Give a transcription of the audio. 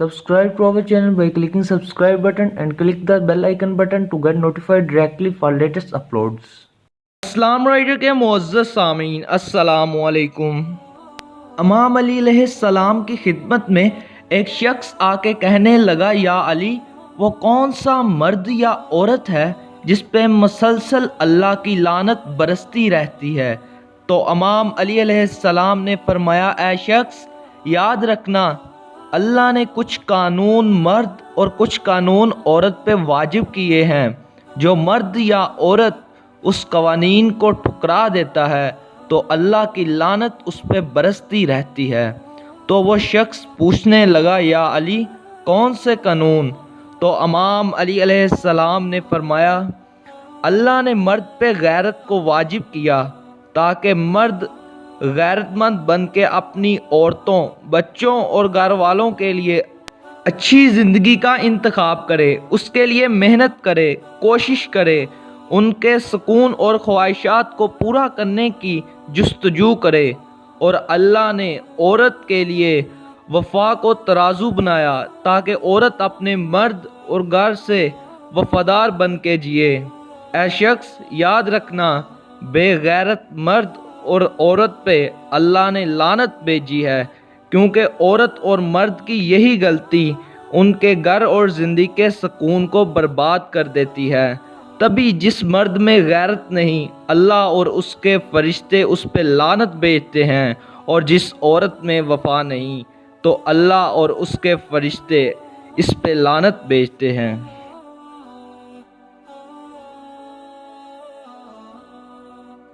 Subscribe to our channel by clicking subscribe button and click the bell icon button to get notified directly for latest uploads. Islam rider کے معزز سامعین السلام علیکم۔ امام علی علیہ السلام کی خدمت میں ایک شخص آ کے کہنے لگا، یا علی، وہ کون سا مرد یا عورت ہے جس پہ مسلسل اللہ کی لعنت برستی رہتی ہے؟ تو امام علی علیہ السلام نے فرمایا، اے شخص، یاد رکھنا، اللہ نے کچھ قانون مرد اور کچھ قانون عورت پہ واجب کیے ہیں۔ جو مرد یا عورت اس قوانین کو ٹھکرا دیتا ہے تو اللہ کی لعنت اس پہ برستی رہتی ہے۔ تو وہ شخص پوچھنے لگا، یا علی، کون سے قانون؟ تو امام علی علیہ السلام نے فرمایا، اللہ نے مرد پہ غیرت کو واجب کیا تاکہ مرد غیرت مند بن کے اپنی عورتوں، بچوں اور گھر والوں کے لیے اچھی زندگی کا انتخاب کرے، اس کے لیے محنت کرے، کوشش کرے، ان کے سکون اور خواہشات کو پورا کرنے کی جستجو کرے۔ اور اللہ نے عورت کے لیے وفا کو ترازو بنایا تاکہ عورت اپنے مرد اور گھر سے وفادار بن کے جیے۔ اے شخص، یاد رکھنا، بے غیرت مرد اور عورت پہ اللہ نے لعنت بھیجی ہے، کیونکہ عورت اور مرد کی یہی غلطی ان کے گھر اور زندگی کے سکون کو برباد کر دیتی ہے۔ تبھی جس مرد میں غیرت نہیں، اللہ اور اس کے فرشتے اس پہ لعنت بھیجتے ہیں، اور جس عورت میں وفا نہیں تو اللہ اور اس کے فرشتے اس پہ لعنت بھیجتے ہیں۔